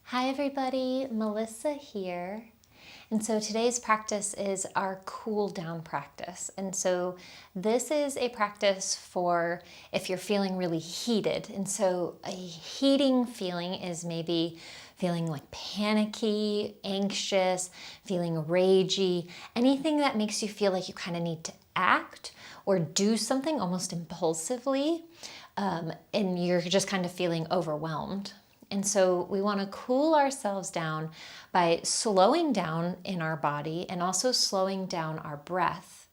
Hi everybody, Melissa here. And so today's practice is our cool down practice. And so this is a practice for if you're feeling really heated. And so a heating feeling is maybe feeling like panicky, anxious, feeling ragey, anything that makes you feel like you kind of need to act or do something almost impulsively, and you're just kind of feeling overwhelmed. And so we want to cool ourselves down by slowing down in our body and also slowing down our breath.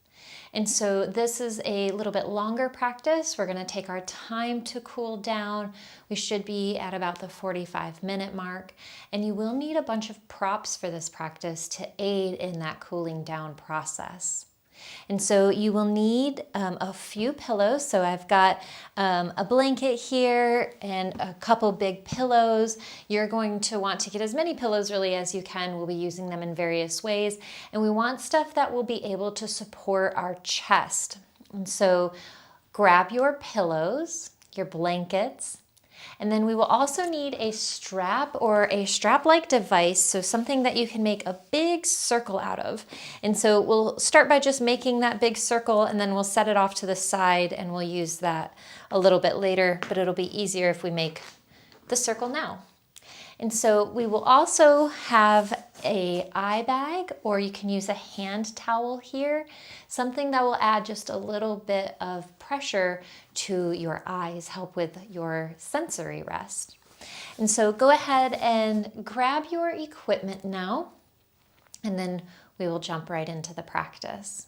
And so this is a little bit longer practice. We're going to take our time to cool down. We should be at about the 45-minute mark. And you will need a bunch of props for this practice to aid in that cooling down process. And so you will need a few pillows. So I've got a blanket here and a couple big pillows. You're going to want to get as many pillows really as you can. We'll be using them in various ways. And we want stuff that will be able to support our chest. And so grab your pillows, your blankets, and then we will also need a strap or a strap-like device, so something that you can make a big circle out of. And so we'll start by just making that big circle, and then we'll set it off to the side, and we'll use that a little bit later, but it'll be easier if we make the circle now. And so we will also have a eye bag, or you can use a hand towel here, something that will add just a little bit of pressure to your eyes, help with your sensory rest. And so go ahead and grab your equipment now, and then we will jump right into the practice.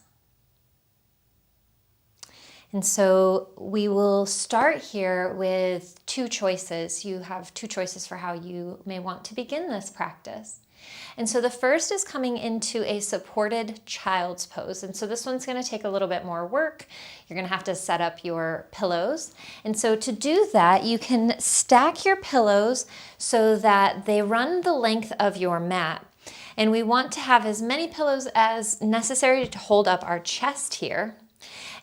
And so we will start here with two choices. You have two choices for how you may want to begin this practice. And so the first is coming into a supported child's pose. And so this one's going to take a little bit more work. You're going to have to set up your pillows. And so to do that, you can stack your pillows so that they run the length of your mat. And we want to have as many pillows as necessary to hold up our chest here.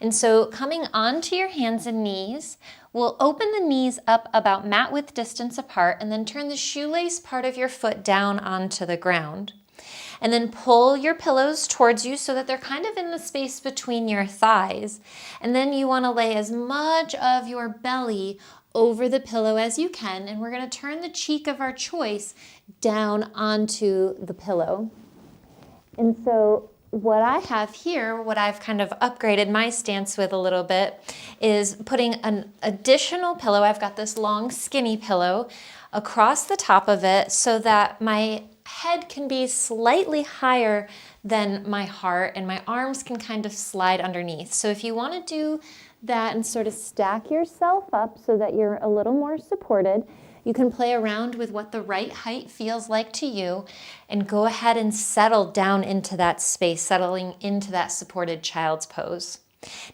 And so coming onto your hands and knees, we'll open the knees up about mat width distance apart and then turn the shoelace part of your foot down onto the ground. And then pull your pillows towards you so that they're kind of in the space between your thighs. And then you want to lay as much of your belly over the pillow as you can. And we're going to turn the cheek of our choice down onto the pillow. And so what I have here, what I've kind of upgraded my stance with a little bit, is putting an additional pillow. I've got this long skinny pillow across the top of it so that my head can be slightly higher than my heart and my arms can kind of slide underneath. So if you want to do that and sort of stack yourself up so that you're a little more supported, you can play around with what the right height feels like to you and go ahead and settle down into that space, settling into that supported child's pose.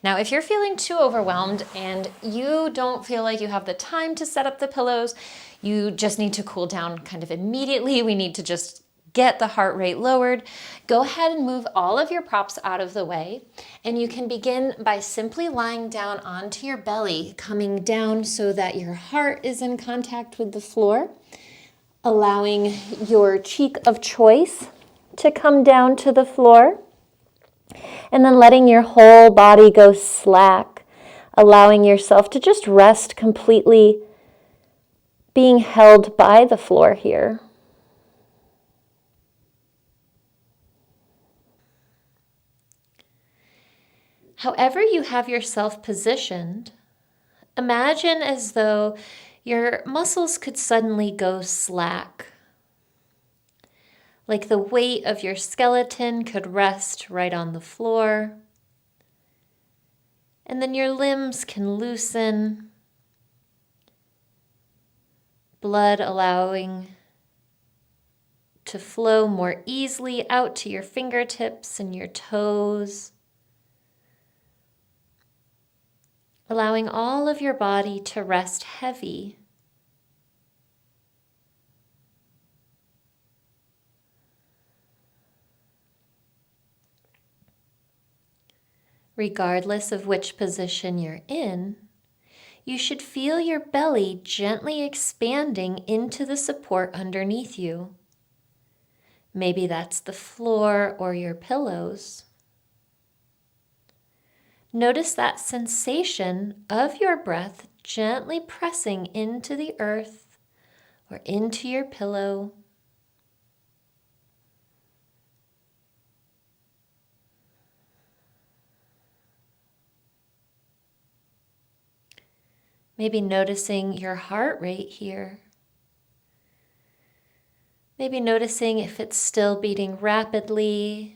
Now, if you're feeling too overwhelmed and you don't feel like you have the time to set up the pillows, you just need to cool down kind of immediately. We need to just get the heart rate lowered. Go ahead and move all of your props out of the way. And you can begin by simply lying down onto your belly, coming down so that your heart is in contact with the floor, allowing your cheek of choice to come down to the floor, and then letting your whole body go slack, allowing yourself to just rest completely, being held by the floor here. However you have yourself positioned, imagine as though your muscles could suddenly go slack, like the weight of your skeleton could rest right on the floor, and then your limbs can loosen, blood allowing to flow more easily out to your fingertips and your toes, allowing all of your body to rest heavy. Regardless of which position you're in, you should feel your belly gently expanding into the support underneath you. Maybe that's the floor or your pillows. Notice that sensation of your breath gently pressing into the earth or into your pillow. Maybe noticing your heart rate here. Maybe noticing if it's still beating rapidly.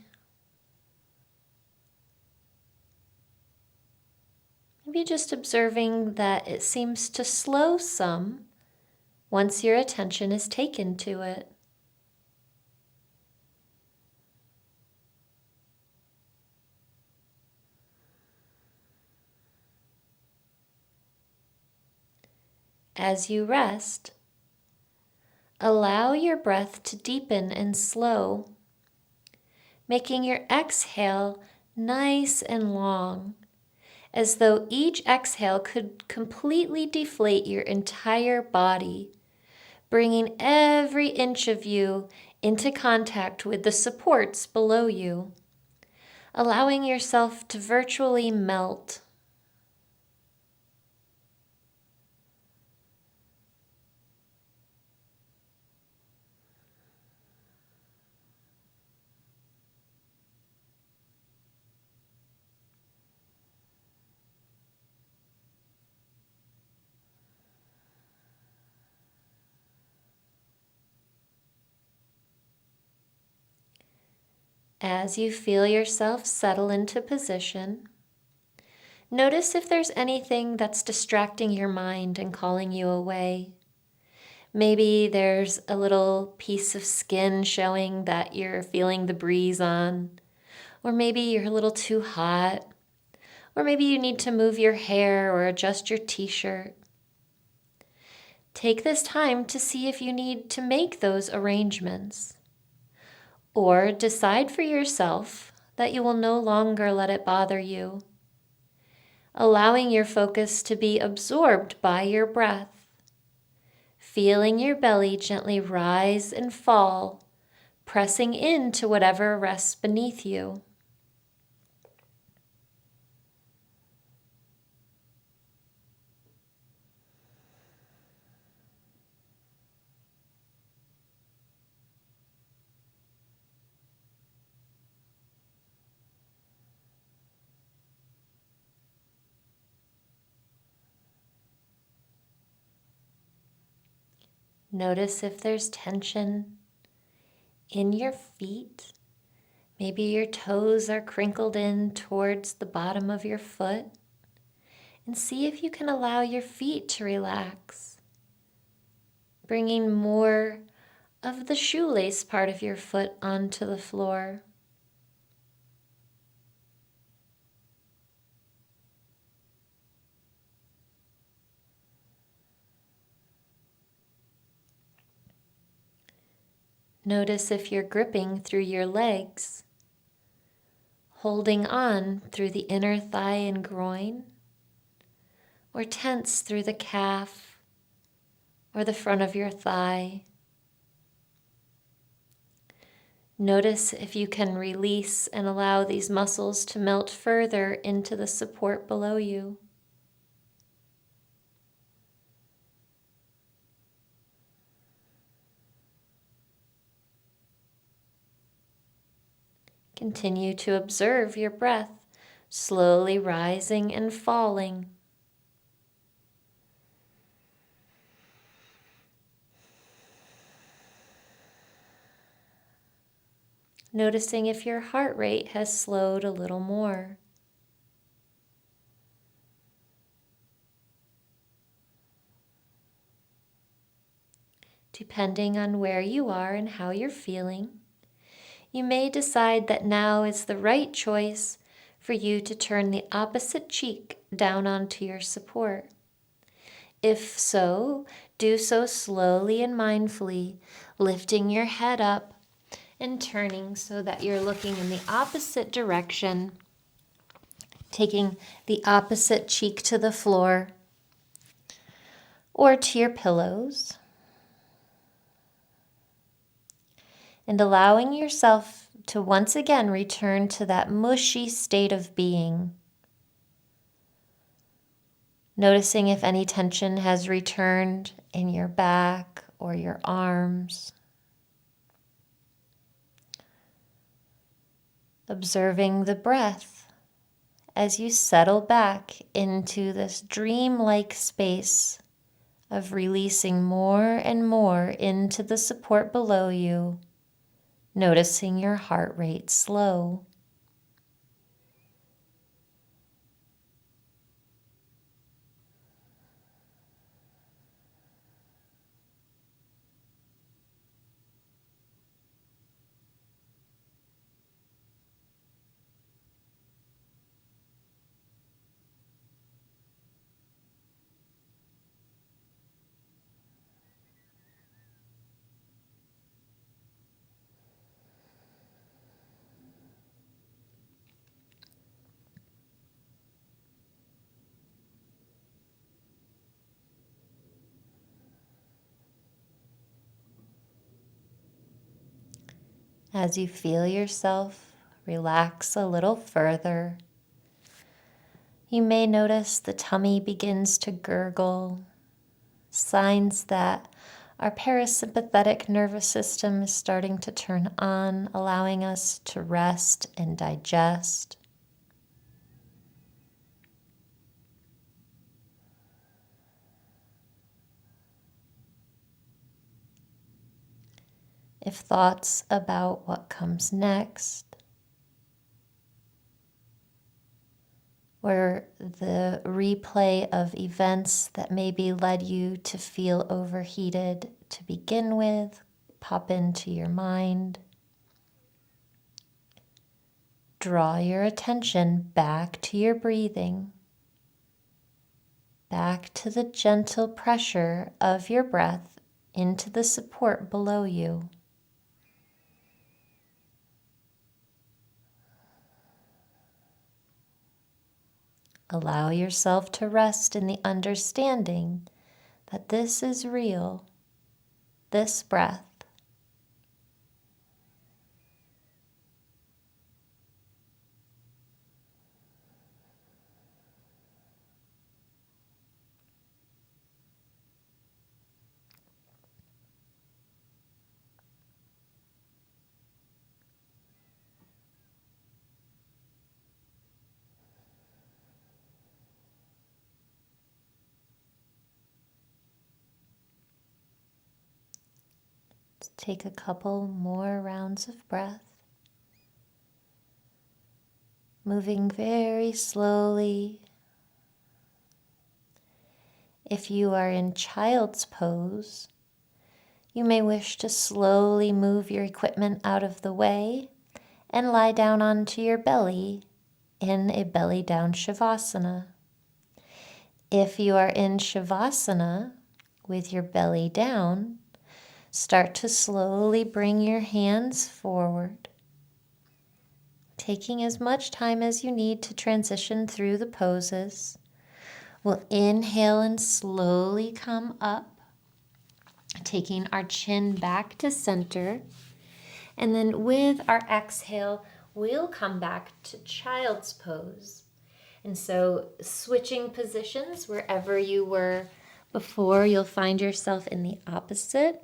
Maybe just observing that it seems to slow some once your attention is taken to it. As you rest, allow your breath to deepen and slow, making your exhale nice and long, as though each exhale could completely deflate your entire body, bringing every inch of you into contact with the supports below you, allowing yourself to virtually melt. As you feel yourself settle into position, notice if there's anything that's distracting your mind and calling you away. Maybe there's a little piece of skin showing that you're feeling the breeze on, or maybe you're a little too hot, or maybe you need to move your hair or adjust your t-shirt. Take this time to see if you need to make those arrangements. Or decide for yourself that you will no longer let it bother you, allowing your focus to be absorbed by your breath, feeling your belly gently rise and fall, pressing into whatever rests beneath you. Notice if there's tension in your feet. Maybe your toes are crinkled in towards the bottom of your foot. And see if you can allow your feet to relax, bringing more of the shoelace part of your foot onto the floor. Notice if you're gripping through your legs, holding on through the inner thigh and groin, or tense through the calf or the front of your thigh. Notice if you can release and allow these muscles to melt further into the support below you. Continue to observe your breath, slowly rising and falling. Noticing if your heart rate has slowed a little more. Depending on where you are and how you're feeling, you may decide that now is the right choice for you to turn the opposite cheek down onto your support. If so, do so slowly and mindfully, lifting your head up and turning so that you're looking in the opposite direction, taking the opposite cheek to the floor, or to your pillows. And allowing yourself to once again return to that mushy state of being. Noticing if any tension has returned in your back or your arms. Observing the breath as you settle back into this dreamlike space of releasing more and more into the support below you, noticing your heart rate slow. As you feel yourself relax a little further, you may notice the tummy begins to gurgle, signs that our parasympathetic nervous system is starting to turn on, allowing us to rest and digest. If thoughts about what comes next, or the replay of events that maybe led you to feel overheated to begin with, pop into your mind. Draw your attention back to your breathing, back to the gentle pressure of your breath into the support below you. Allow yourself to rest in the understanding that this is real, this breath. Take a couple more rounds of breath, moving very slowly. If you are in child's pose, you may wish to slowly move your equipment out of the way and lie down onto your belly in a belly down Shavasana. If you are in Shavasana with your belly down, start to slowly bring your hands forward, taking as much time as you need to transition through the poses. We'll inhale and slowly come up, taking our chin back to center. And then with our exhale, we'll come back to child's pose. And so switching positions wherever you were before, you'll find yourself in the opposite.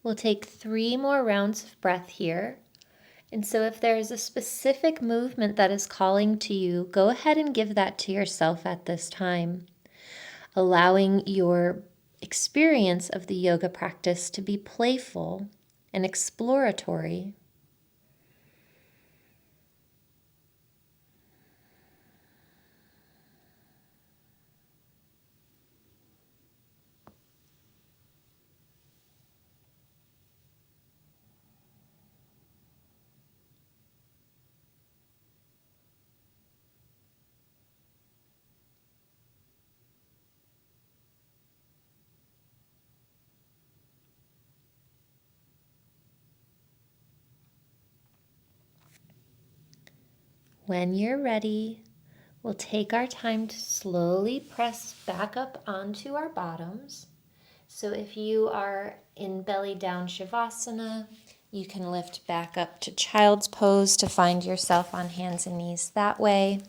We'll take 3 more rounds of breath here. And so if there is a specific movement that is calling to you, go ahead and give that to yourself at this time, allowing your experience of the yoga practice to be playful and exploratory. When you're ready, we'll take our time to slowly press back up onto our bottoms. So if you are in belly down Shavasana, you can lift back up to child's pose to find yourself on hands and knees that way.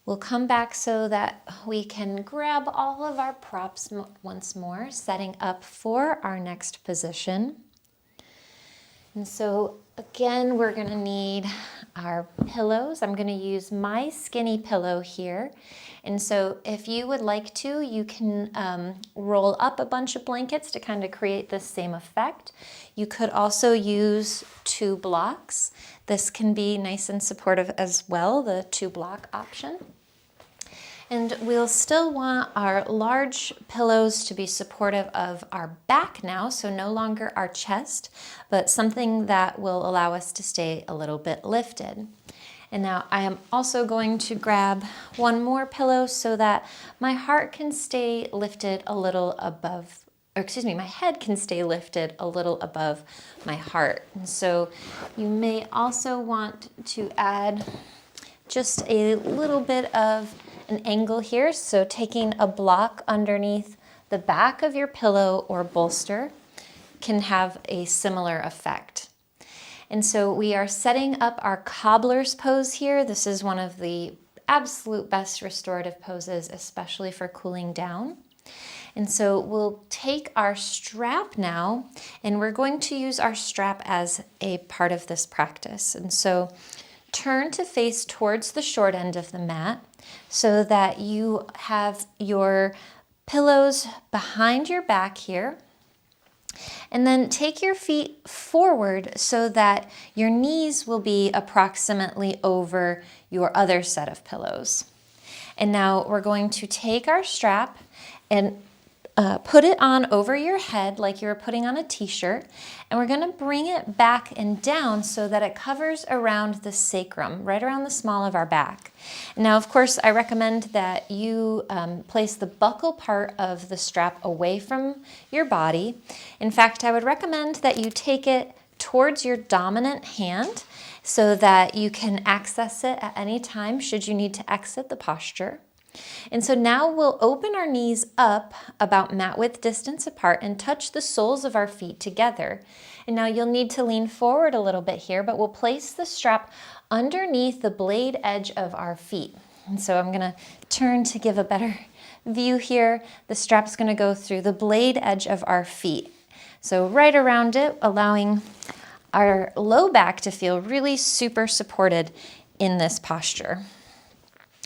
We'll come back so that we can grab all of our props once more, setting up for our next position. And so again, we're gonna need our pillows. I'm gonna use my skinny pillow here. And so if you would like to, you can roll up a bunch of blankets to kind of create this same effect. You could also use 2 blocks. This can be nice and supportive as well, the 2-block option. And we'll still want our large pillows to be supportive of our back now, so no longer our chest, but something that will allow us to stay a little bit lifted. And now I am also going to grab one more pillow so that my heart can stay lifted a little above, or excuse me, my head can stay lifted a little above my heart. And so you may also want to add just a little bit of an angle here. So taking a block underneath the back of your pillow or bolster can have a similar effect. And so we are setting up our cobbler's pose here. This is one of the absolute best restorative poses, especially for cooling down. And so we'll take our strap now, and we're going to use our strap as a part of this practice. And so turn to face towards the short end of the mat so that you have your pillows behind your back here. And then take your feet forward so that your knees will be approximately over your other set of pillows. And now we're going to take our strap and put it on over your head like you were putting on a t-shirt, and we're going to bring it back and down so that it covers around the sacrum, right around the small of our back. Now, of course, I recommend that you place the buckle part of the strap away from your body. In fact, I would recommend that you take it towards your dominant hand so that you can access it at any time should you need to exit the posture. And so now we'll open our knees up about mat width distance apart and touch the soles of our feet together. And now you'll need to lean forward a little bit here, but we'll place the strap underneath the blade edge of our feet. And so I'm gonna turn to give a better view here. The strap's gonna go through the blade edge of our feet. So right around it, allowing our low back to feel really super supported in this posture.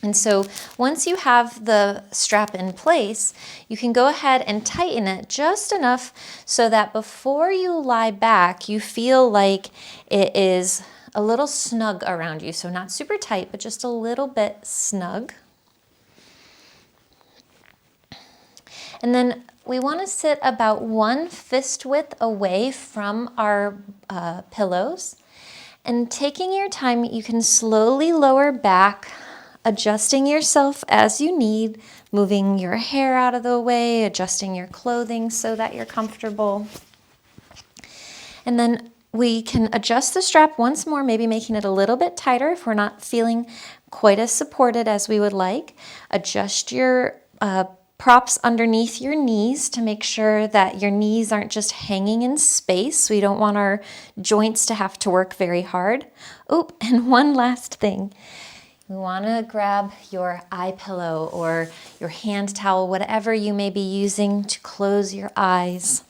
And so once you have the strap in place, you can go ahead and tighten it just enough so that before you lie back, you feel like it is a little snug around you. So not super tight, but just a little bit snug. And then we want to sit about 1 fist width away from our pillows. And taking your time, you can slowly lower back, adjusting yourself as you need, moving your hair out of the way, adjusting your clothing so that you're comfortable. And then we can adjust the strap once more, maybe making it a little bit tighter if we're not feeling quite as supported as we would like. Adjust your props underneath your knees to make sure that your knees aren't just hanging in space. We don't want our joints to have to work very hard. Oh, and one last thing. We want to grab your eye pillow or your hand towel, whatever you may be using to close your eyes.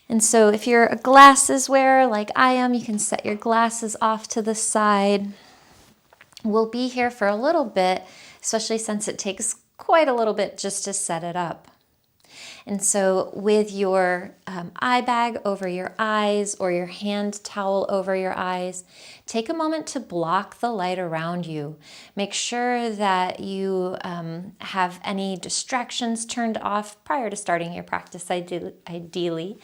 And so if you're a glasses wearer like I am, you can set your glasses off to the side. We'll be here for a little bit, especially since it takes quite a little bit just to set it up. And so with your eye bag over your eyes or your hand towel over your eyes, take a moment to block the light around you. Make sure that you have any distractions turned off prior to starting your practice, ideally.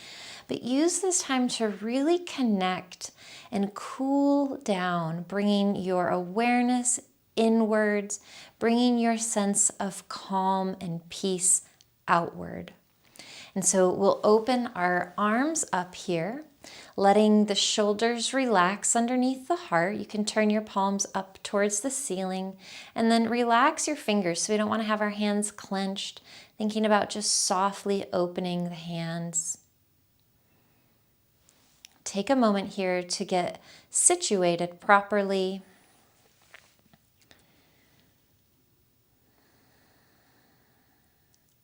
But use this time to really connect and cool down, bringing your awareness inwards, bringing your sense of calm and peace outward. And so we'll open our arms up here, Letting the shoulders relax underneath the heart. You can turn your palms up towards the ceiling and then relax your fingers. So we don't want to have our hands clenched, thinking about just softly opening the hands. Take a moment here to get situated properly.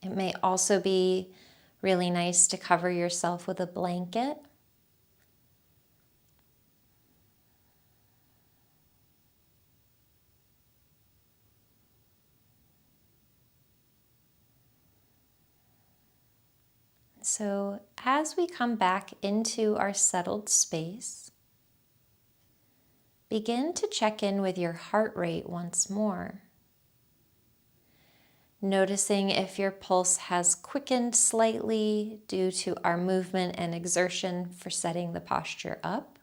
It may also be really nice to cover yourself with a blanket. So as we come back into our settled space, begin to check in with your heart rate once more. Noticing if your pulse has quickened slightly due to our movement and exertion for setting the posture up.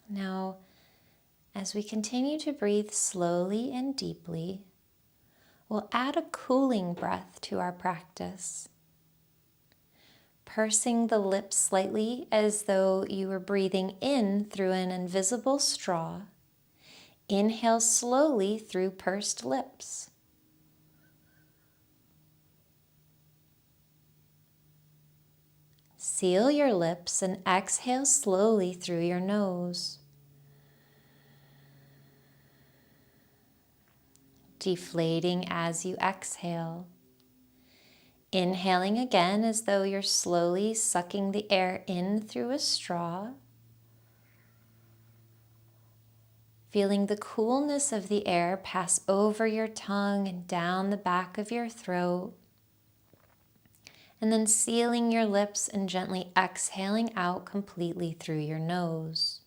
Now, as we continue to breathe slowly and deeply, we'll add a cooling breath to our practice. Pursing the lips slightly as though you were breathing in through an invisible straw. Inhale slowly through pursed lips. Seal your lips and exhale slowly through your nose. Deflating as you exhale. Inhaling again as though you're slowly sucking the air in through a straw. Feeling the coolness of the air pass over your tongue and down the back of your throat. And then sealing your lips and gently exhaling out completely through your nose.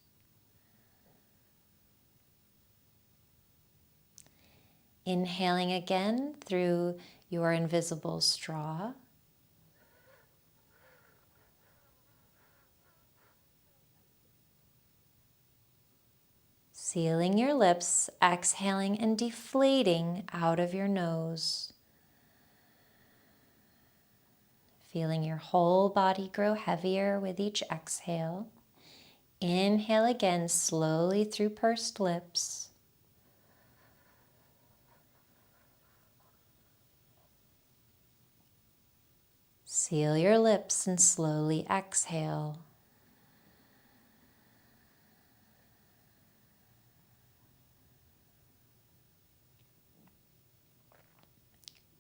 Inhaling again through your invisible straw. Sealing your lips, exhaling and deflating out of your nose. Feeling your whole body grow heavier with each exhale. Inhale again slowly through pursed lips. Seal your lips and slowly exhale.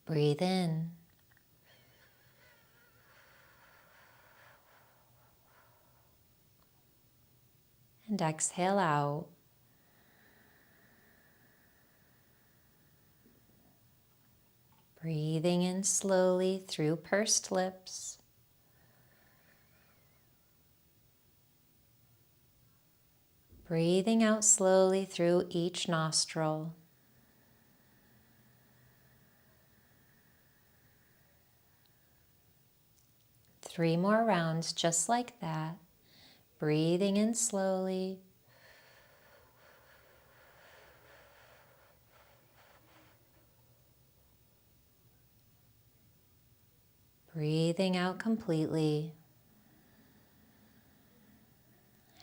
Breathe in. And exhale out. Breathing in slowly through pursed lips. Breathing out slowly through each nostril. Three more rounds just like that. Breathing in slowly. Breathing out completely.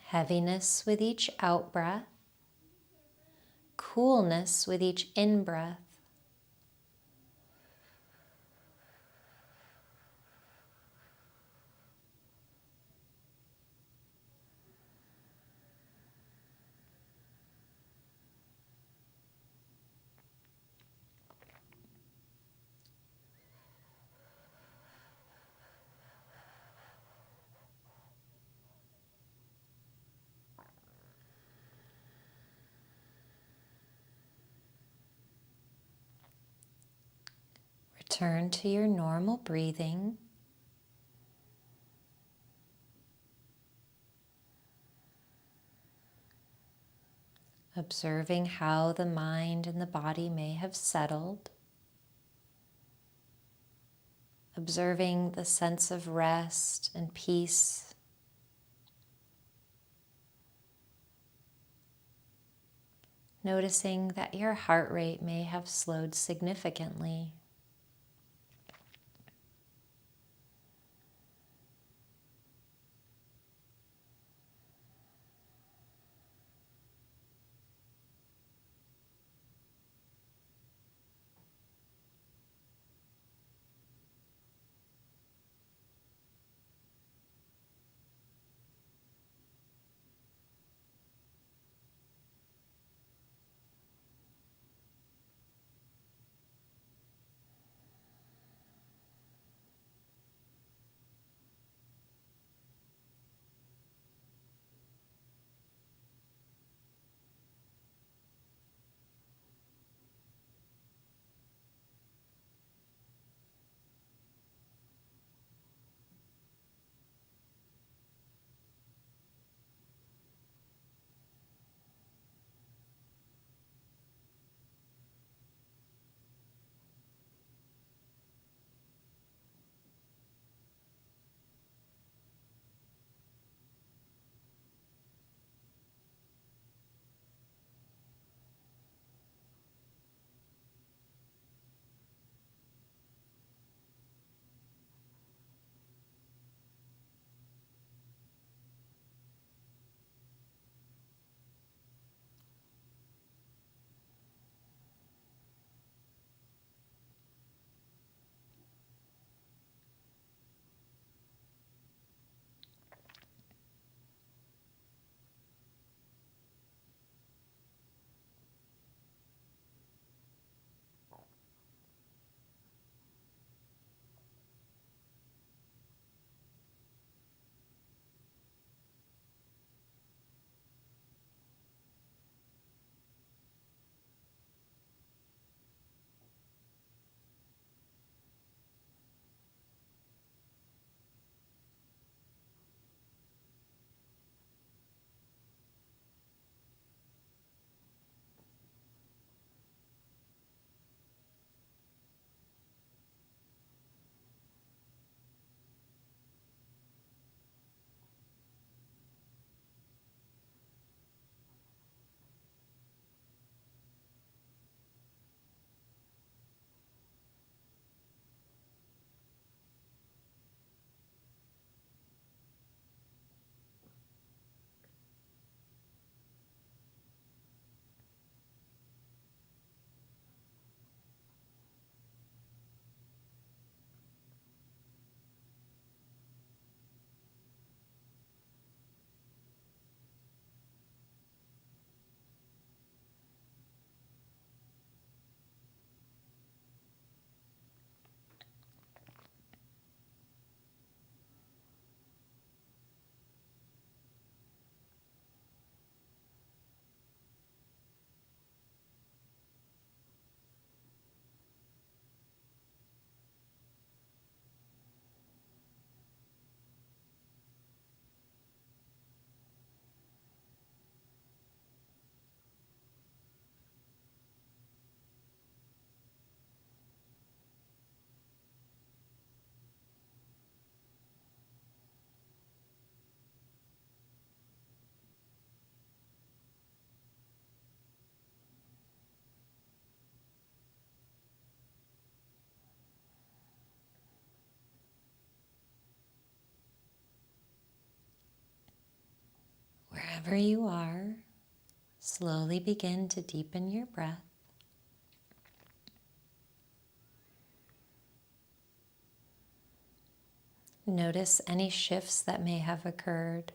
Heaviness with each out-breath. Coolness with each in-breath. Return to your normal breathing. Observing how the mind and the body may have settled. observing the sense of rest and peace. Noticing that your heart rate may have slowed significantly. Wherever you are, slowly begin to deepen your breath. Notice any shifts that may have occurred.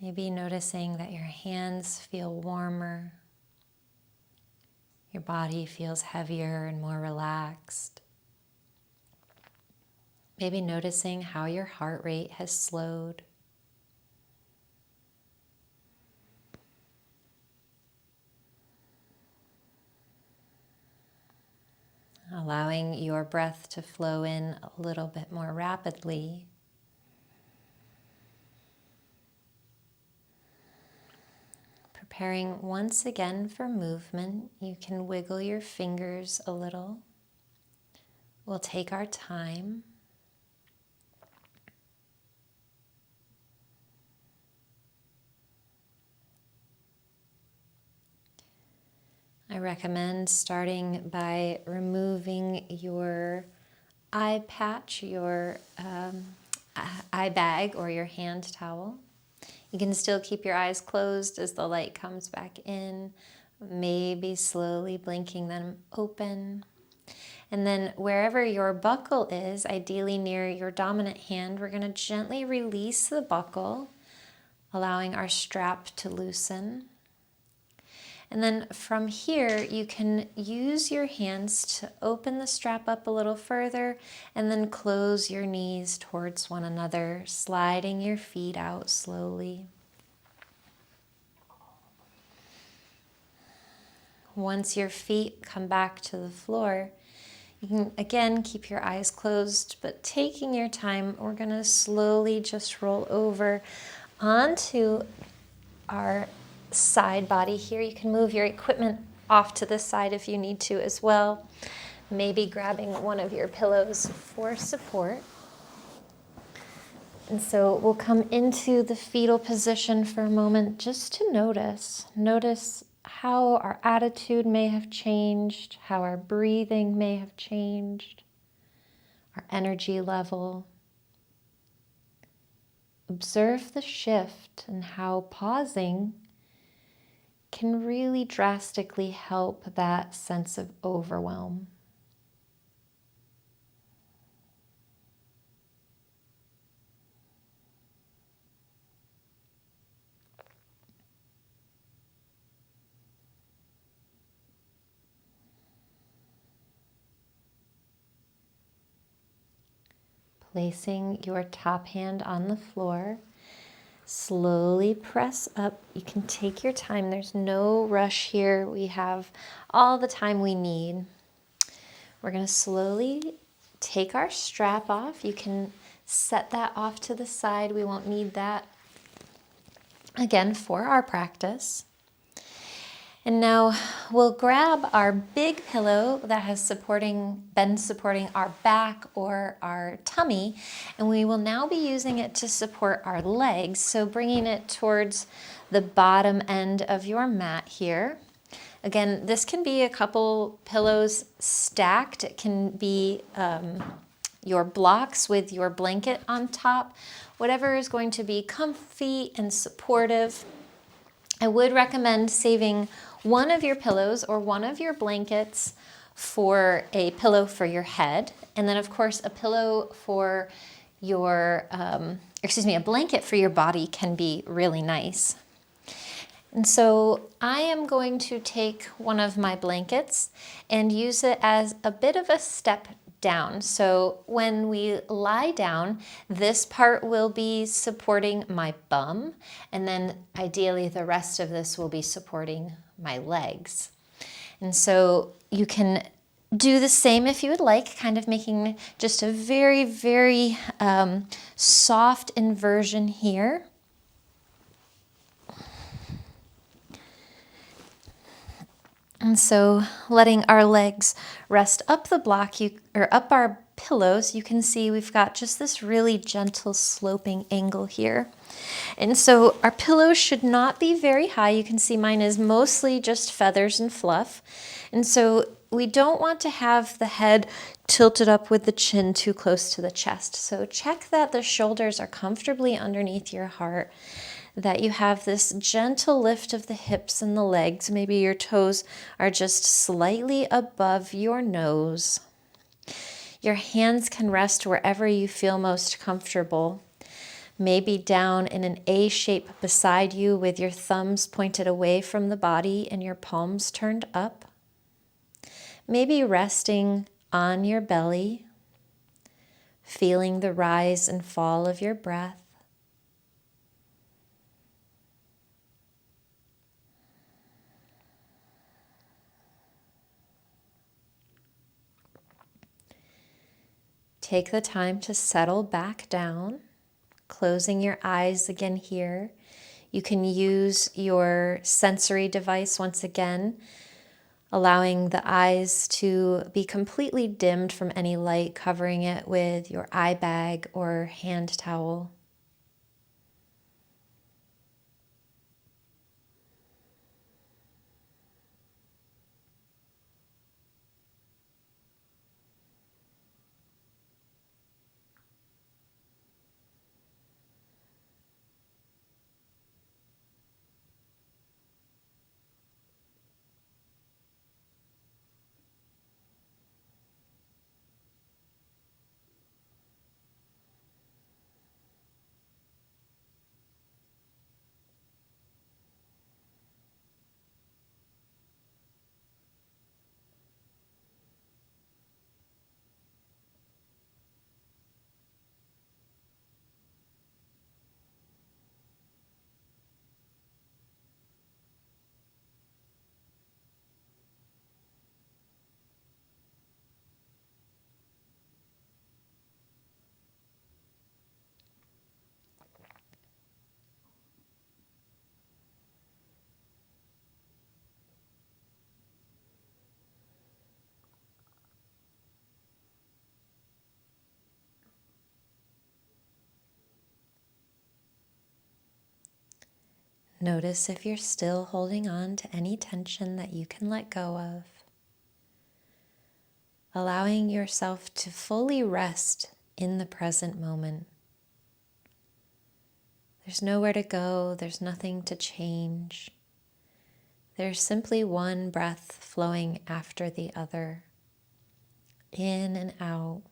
Maybe noticing that your hands feel warmer, your body feels heavier and more relaxed. Maybe noticing how your heart rate has slowed. Allowing your breath to flow in a little bit more rapidly. Preparing once again for movement, you can wiggle your fingers a little, We'll take our time. I recommend starting by removing your eye patch, your eye bag, or your hand towel. You can still keep your eyes closed as the light comes back in, maybe slowly blinking them open. And then wherever your buckle is, ideally near your dominant hand, we're going to gently release the buckle, allowing our strap to loosen. And then from here, you can use your hands to open the strap up a little further and then close your knees towards one another, sliding your feet out slowly. Once your feet come back to the floor, you can again keep your eyes closed, but taking your time, we're going to slowly just roll over onto our side body here. You can move your equipment off to the side if you need to as well. Maybe grabbing one of your pillows for support. And so we'll come into the fetal position for a moment just to notice. Notice how our attitude may have changed, how our breathing may have changed, our energy level. Observe the shift and how pausing can really drastically help that sense of overwhelm. Placing your top hand on the floor, slowly press up. You can take your time. There's no rush here. We have all the time we need. We're going to slowly take our strap off. You can set that off to the side. We won't need that again for our practice. And now we'll grab our big pillow that has been supporting our back or our tummy, and we will now be using it to support our legs. So bringing it towards the bottom end of your mat here. Again, this can be a couple pillows stacked. It can be your blocks with your blanket on top, whatever is going to be comfy and supportive. I would recommend saving one of your pillows or one of your blankets for a pillow for your head. And then of course a pillow for your, a blanket for your body can be really nice. And so I am going to take one of my blankets and use it as a bit of a step down. So when we lie down, this part will be supporting my bum, and then ideally the rest of this will be supporting my legs. And so you can do the same if you would like, kind of making just a very, very soft inversion here. And so letting our legs rest up the block, or up our pillows, you can see we've got just this really gentle sloping angle here. And so our pillows should not be very high. You can see mine is mostly just feathers and fluff. And so we don't want to have the head tilted up with the chin too close to the chest. So check that the shoulders are comfortably underneath your heart, that you have this gentle lift of the hips and the legs. Maybe your toes are just slightly above your nose. Your hands can rest wherever you feel most comfortable. Maybe down in an A shape beside you with your thumbs pointed away from the body and your palms turned up. Maybe resting on your belly, feeling the rise and fall of your breath. Take the time to settle back down, closing your eyes again here. You can use your sensory device once again allowing the eyes to be completely dimmed from any light, covering it with your eye bag or hand towel. Notice if you're still holding on to any tension that you can let go of. Allowing yourself to fully rest in the present moment. There's nowhere to go, there's nothing to change. There's simply one breath flowing after the other, in and out.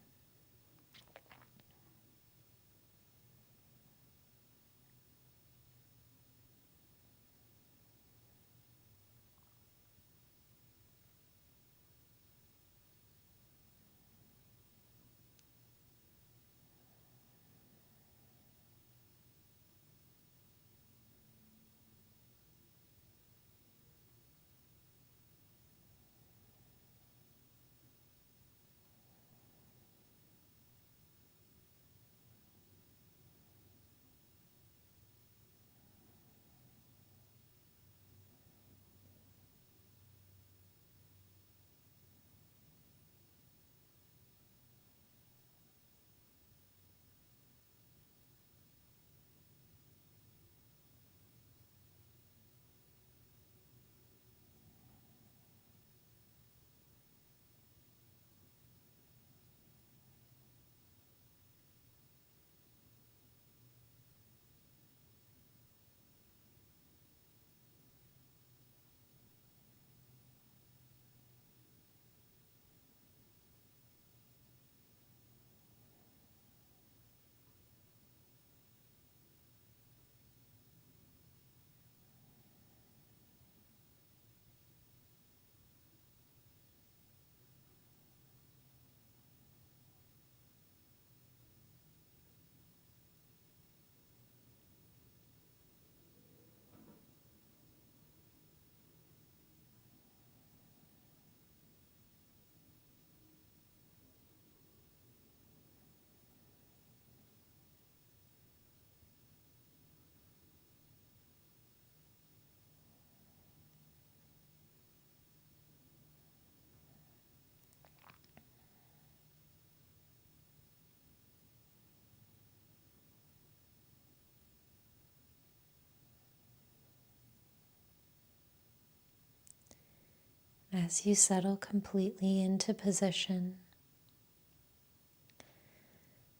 As you settle completely into position,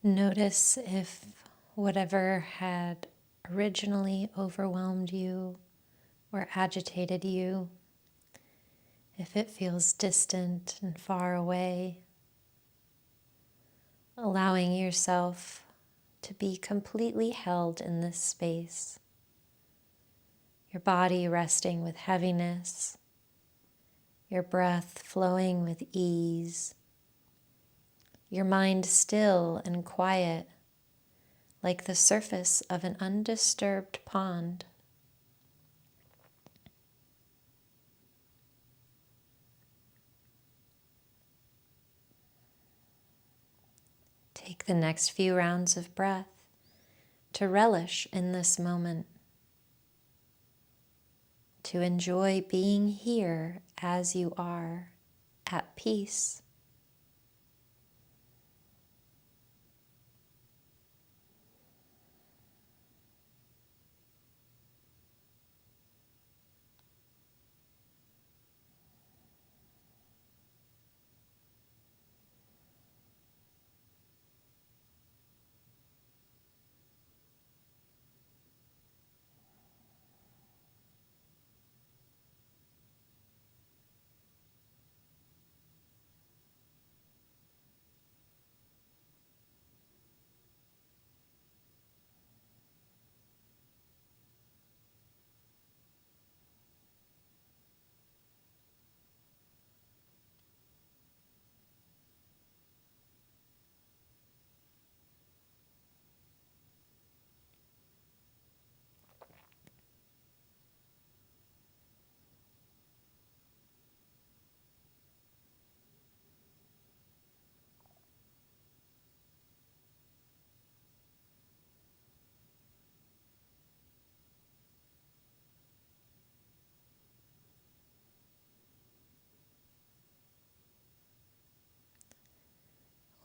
notice if whatever had originally overwhelmed you or agitated you, if it feels distant and far away, allowing yourself to be completely held in this space, your body resting with heaviness, your breath flowing with ease, your mind still and quiet like the surface of an undisturbed pond. Take the next few rounds of breath to relish in this moment, to enjoy being here as you are, at peace.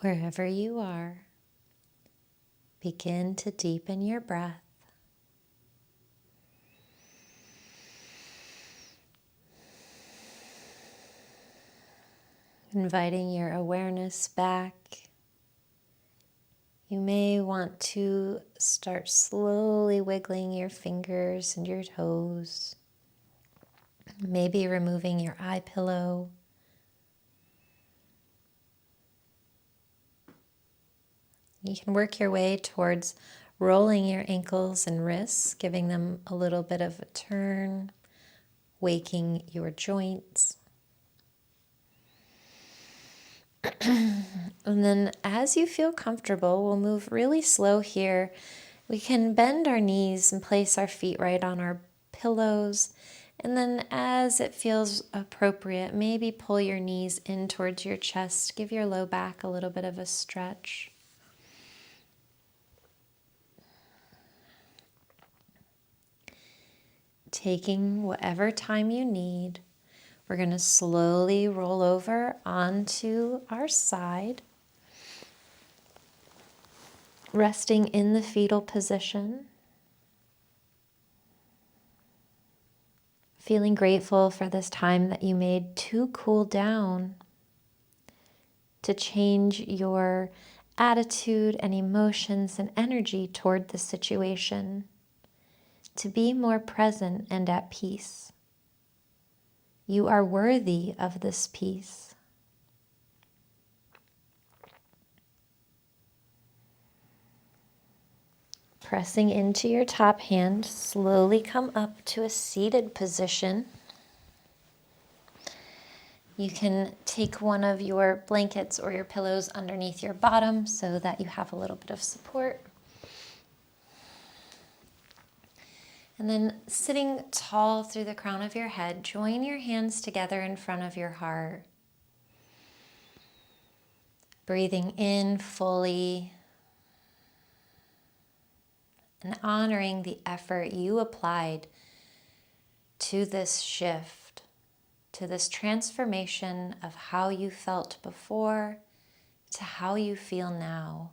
Wherever you are, begin to deepen your breath. Inviting your awareness back. You may want to start slowly wiggling your fingers and your toes. Maybe removing your eye pillow. You can work your way towards rolling your ankles and wrists, giving them a little bit of a turn, waking your joints. And then as you feel comfortable, we'll move really slow here. We can bend our knees and place our feet right on our pillows. And then as it feels appropriate, maybe pull your knees in towards your chest. Give your low back a little bit of a stretch. Taking whatever time you need, we're going to slowly roll over onto our side, resting in the fetal position, feeling grateful for this time that you made to cool down, to change your attitude and emotions and energy toward the situation, to be more present and at peace. You are worthy of this peace. Pressing into your top hand, slowly come up to a seated position. You can take one of your blankets or your pillows underneath your bottom so that you have a little bit of support. And then sitting tall through the crown of your head, join your hands together in front of your heart. Breathing in fully and honoring the effort you applied to this shift, to this transformation of how you felt before to how you feel now.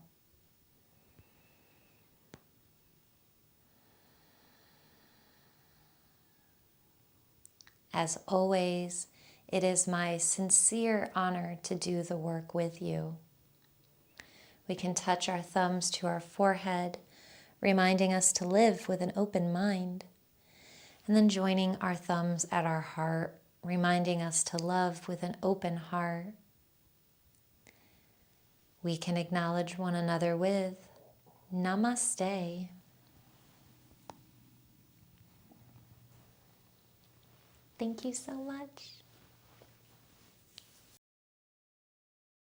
As always, it is my sincere honor to do the work with you. We can touch our thumbs to our forehead, reminding us to live with an open mind, and then joining our thumbs at our heart, reminding us to love with an open heart. We can acknowledge one another with Namaste. Thank you so much.